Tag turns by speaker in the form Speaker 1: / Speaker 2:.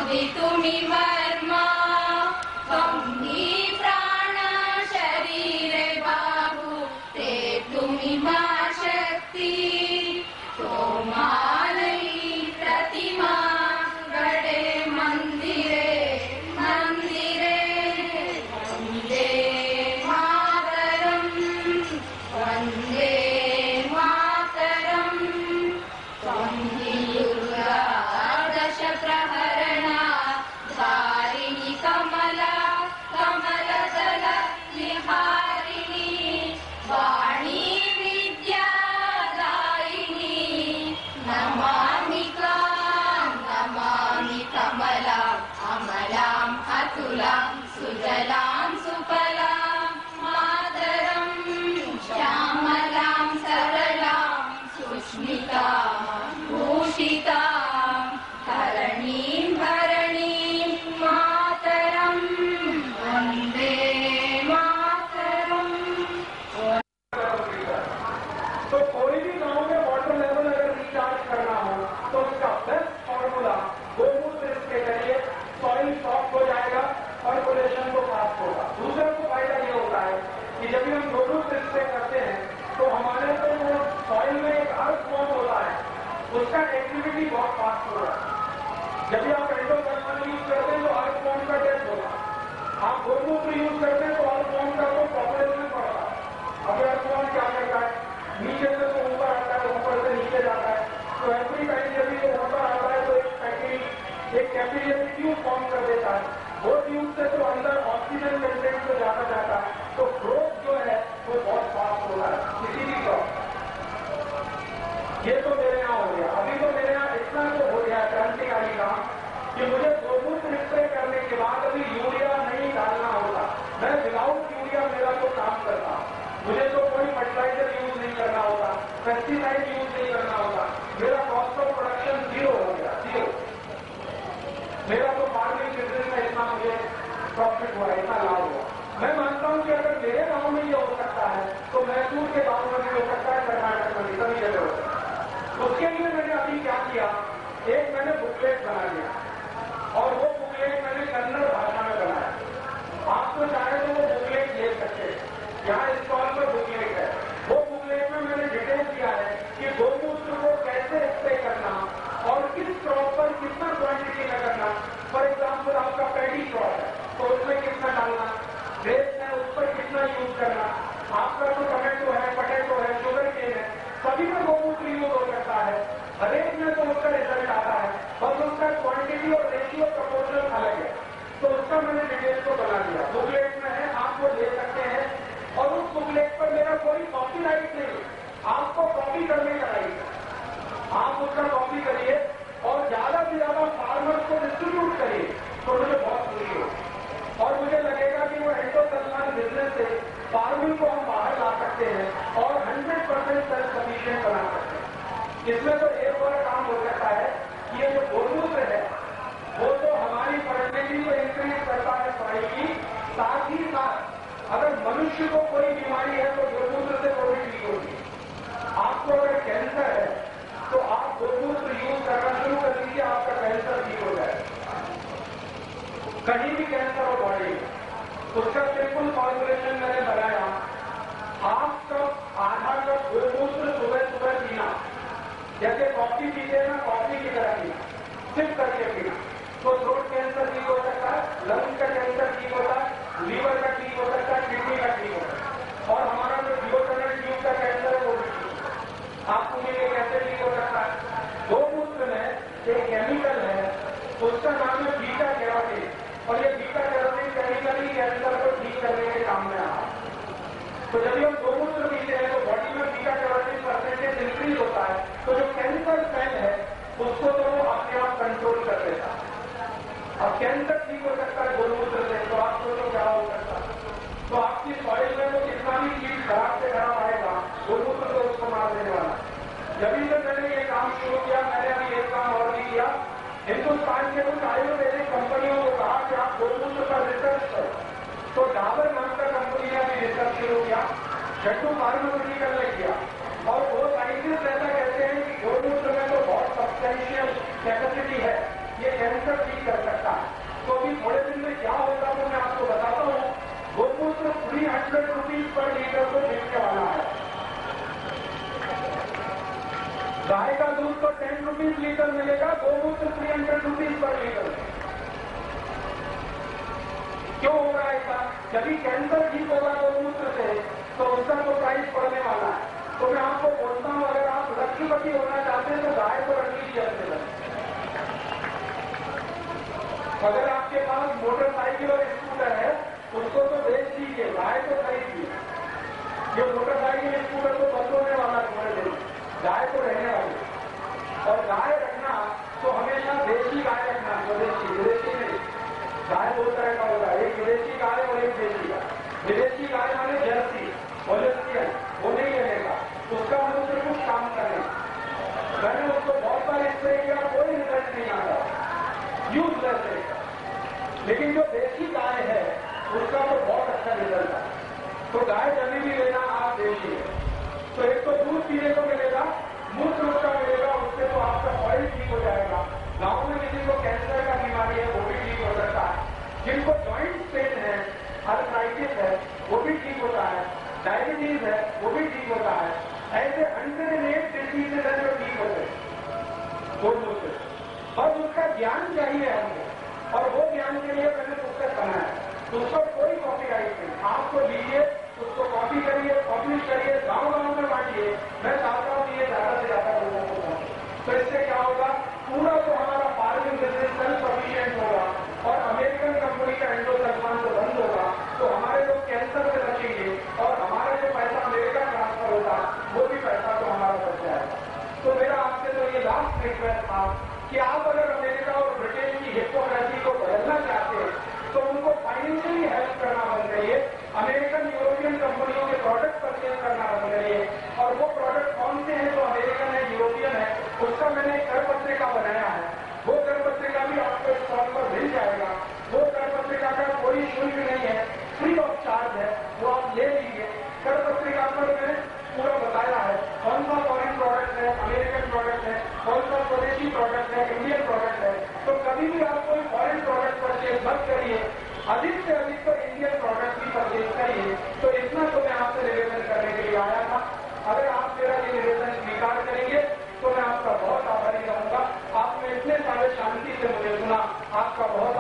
Speaker 1: तुम्ही वर्मा तुम्ही प्राण शरीरे बाहु ते तुम्ही मा शक्ती तोमालई प्रतिमा गडे मंदिरे मंदिरे वंदे मातरम वंदे मातरम संयुगा दश प्रहरणा धारिणी कमला कमलदल निहारिणी वाणी विद्या दायिनी नमामि कमला अमलां अतुलां सुजलां सुफलां मातरं श्यामलां सरलां सुस्मितां भूषितां धरणीं भरणीं मातरं वन्दे मातरम्।
Speaker 2: तो कोई भी गांव में वाटर लेवल अगर रिचार्ज करना हो तो उसका बेस्ट फॉर्मूला गोमूत्र इसके जरिए सॉइल सॉफ्ट हो जाएगा, पर्कुलेशन को फास्ट होगा। दूसरा को फायदा ये होता है कि जब भी हम गोमूत्र इससे करते हैं तो हमारे तो वो सॉइल में एक अर्थ फॉर्म होता है, उसका एक्टिविटी बहुत फास्ट हो रहा है। जब भी आप एंडोसल्फान यूज करते हैं तो अर्थ फॉर्म का डेथ होगा। आप गोमूत्र यूज करते हैं तो अर्थ फॉर्म का तो पॉपुलेशन बढ़ता है। अभी अर्थ फॉर्म क्या करता है, नीचे से तो ऊपर आता है, ऊपर से नीचे जाता है। तो एवरी टाइम जब भी ऊपर आता है तो एक कैपिलरी ट्यूब फॉर्म कर देता है। वो ट्यूब से तो अंदर ऑक्सीजन कंटेंट तो जाता जाता है, तो ग्रोथ जो है वो बहुत फास्ट हो रहा है किसी भी क्रॉप। ये तो मेरे यहाँ हो गया। अभी तो मेरे यहाँ इतना तो हो गया क्रांतिकारी काम कि मुझे गोमूत्र स्प्रे करने के बाद अभी यूरिया नहीं डालना होता। मैं विदाउट यूरिया मेरा तो काम करता, मुझे तो कोई फर्टिलाइजर यूज नहीं करना होता, पेस्टिसाइड यूज नहीं करना होता। मेरा कॉस्ट ऑफ प्रोडक्शन जीरो हो गया, जीरो। मेरा तो फार्मिंग बिजनेस में इतना मुझे प्रॉफिट हुआ, इतना लाभ हुआ। मैं मानता हूं कि अगर मेरे गांव में ये हो सकता है तो मैसूर के गांव में भी हो सकता है, कर्नाटक में भी, सभी जगह हो सकता है। उसके लिए मैंने अभी क्या किया, एक मैंने बुकलेट बना लिया और वो बुकलेट मैंने कन्नड़ भाषा में बनाया। आप तो चाहे तो वो बुकलेट ले सकते हैं, यहाँ स्टॉल पर बुकलेट है। वो बुकलेट में मैंने डिटेल दिया है कि गोमूत्र को कैसे स्प्रे करना और किस क्रॉप पर कितना क्वांटिटी में करना। फॉर एग्जाम्पल आपका पैडी क्रॉप है तो उसमें कितना डालना, ग्रेप्स है उस पर कितना यूज करना, आपका जो टमेटो है, पटेटो है, शुगर केन है, सभी में गोमूत्र यूज हो सकता है। हरेक में तो उसका रिजल्ट आता है, बस उसका क्वांटिटी और रेशियो प्रपोर्शन अलग है। तो उसका मैंने डिटेल को बना दिया, बुकलेट में है, आप वो ले सकते हैं। और उस बुकलेट पर मेरा कोई कॉपीराइट नहीं, आपको कॉपी करने का राइट है। आप उसका कॉपी करिए और ज्यादा से ज्यादा फार्मर्स को डिस्ट्रीब्यूट करिए तो मुझे बहुत खुशी हो और मुझे लगेगा कि वो एंडोसल्फान बिजनेस से फार्मिंग को हम बाहर ला सकते हैं और 100% सेल्फ सफिशिएंट बना सकते हैं। इसमें तो एक और काम हो सकता है कि ये जो गोमूत्र है वो तो हमारी फर्टिलिटी को इंक्रीज करता है सॉइल की, साथ ही साथ अगर मनुष्य को कोई बीमारी है तो गोमूत्र से वो भी ठीक होगी। आपको अगर कैंसर है तो आप गोमूत्र यूज करना शुरू कर दीजिए, आपका कैंसर ठीक हो जाए। कहीं भी कैंसर हो बॉडी में, उसका सिंपल फॉर्मुलेशन मैंने बनाया। हाफ कप आधा कप गोमूत्र सुबह सुबह पीना, जैसे कॉफी पीते हैं ना, कॉफी की तरह पीना, सिप करके पीना। तो थ्रोट कैंसर ठीक हो सकता है, लंग्स का कैंसर ठीक होता है, लीवर का ठीक हो सकता है, किडनी का ठीक होता है और हमारा जो डिओड्रेनेट ट्यूब का कैंसर है वो भी ठीक होता है। आपको ये कैसे ठीक हो सकता है, गोमूत्र में एक केमिकल है उसका नाम है बीटा कैरोटीन और ये बीटा कैरोटीन केमिकल ही कैंसर को ठीक करने के काम में आता है। तो जब हम गोमूत्र पीते हैं तो बॉडी में बीटा कैरोटीन परसेंटेज इंक्रीज होता है, तो जो कैंसर सेल है उसको तो वो अपने आप कंट्रोल कर देता है। अब कैंसर ठीक हो सकता है गोमूत्र से, तो आप सोचो क्या हो सकता है। तो आपकी सॉइल में वो कितना भी चीज खराब से खराब आएगा, गोमूत्र तो उसको मार देने वाला। जब से मैंने ये काम शुरू किया, मैंने अभी एक काम और भी किया। हिंदुस्तान के कुछ आयुर्वेदिक कंपनियों को कहा कि आप गोमूत्र पर रिसर्च करो, तो डाबर नाम का कंपनी ने भी रिसर्च शुरू किया, झट्टू फार्मास्यूटिकल ने किया और वो साइंटिस्ट ऐसा कहते हैं कि गोमूत्र में तो बहुत सब्सटेंशियल कैपेसिटी है, ये कैंसर ठीक कर सकता है। रुपीज लीटर मिलेगा, गोमूत्र 300 रुपीज पर लीटर। क्यों हो रहा है ऐसा? जब कैंसर ठीक होगा गोमूत्र से तो उसका तो प्राइस बढ़ने वाला है। तो मैं आपको बोलता हूं, अगर आप लक्ष्मीपति होना चाहते हैं तो गाय को रख लीजिए अपने घर। अगर आपके पास मोटरसाइकिल और स्कूटर है उसको तो बेच दीजिए, गाय को खरीदिए। जो मोटरसाइकिल स्कूटर तो बंद होने वाला थोड़े दिन, गाय को रहने वाली। और गाय रखना तो हमेशा देशी गाय रखना, स्वदेशी, विदेशी नहीं। गाय दो तरह का होता है, एक विदेशी गाय और एक देशी गाय। विदेशी गाय माने जर्सी, होलिस्टियन, वो नहीं लेगा, उसका मनुष्य कुछ काम करेगा। मैंने उसको बहुत बार स्प्रे किया, कोई रिजल्ट नहीं आता, यूजलेस है। लेकिन जो देशी गाय है उसका तो बहुत अच्छा रिजल्ट है। तो गाय जब भी लेना आप देशी है, तो एक तो दूध पीने को मिलेगा, मूत्र उसका मिलेगा, उससे तो आपका ऑयल ठीक हो जाएगा। गांव में किसी को कैंसर का बीमारी है वो भी ठीक हो सकता है, जिनको जॉइंट पेन है, आर्थराइटिस है वो भी ठीक होता है, डायबिटीज है वो भी ठीक होता है। ऐसे 108 डिजीजेज है जो ठीक होते हैं गोमूत्र से। बस उसका ज्ञान चाहिए हमको, और वो ज्ञान के लिए मैंने पुस्तक बनाया। तो उसको कोई कॉपीराइट नहीं, आपको लीजिए, उसको कॉपी करिए, पब्लिश करिए, गांव-गांव में बांटिए। मैं चाहता हूं ये ज्यादा से ज्यादा लोगों को पहुंचे। तो इससे क्या होगा, पूरा तो हमारा फार्मिंग बिजनेस सेल्फ सफिशिएंट होगा और अमेरिकन कंपनी का एंडोसल्फान तो बंद होगा। तो हमारे लोग कैंसर से बचेंगे और हमारा जो पैसा अमेरिका ट्रांसफर होगा वो भी पैसा तो हमारा बच जाएगा। तो मेरा आपसे तो ये लास्ट रिक्वेस्ट था कि आप अगर अमेरिका और ब्रिटेन की हिपोक्रेसी को बदलना चाहते हैं तो उनको फाइनेंशियली हेल्प करना बंद करिए, अमेरिकन यूरोपियन कंपनियों के प्रोडक्ट परचेज करना बंद करिए। और वो प्रोडक्ट कौन से हैं जो अमेरिकन है, यूरोपियन है, उसका मैंने एक कर पत्रिका बनाया है। वो कर पत्रिका भी आपको स्टॉल पर मिल जाएगा। वो कर पत्रिका का कोई शुल्क नहीं है, फ्री ऑफ चार्ज है, वो आप ले लीजिए। कर पत्रिका पर मैंने पूरा बताया है कौन सा फॉरेन प्रोडक्ट है, अमेरिकन प्रोडक्ट है, कौन सा स्वदेशी प्रोडक्ट है, इंडियन प्रोडक्ट है। तो कभी भी आप कोई फॉरेन प्रोडक्ट परचेज मत करिए, अधिक से अधिक तो इंडियन प्रोडक्ट ही परचेज करिए। तो इतना तो मैं आपसे निवेदन करने के लिए आया था। अगर आप मेरा ये निवेदन स्वीकार करेंगे तो मैं आपका बहुत आभारी रहूंगा। आपने इतने सारे शांति से मुझे सुना, आपका बहुत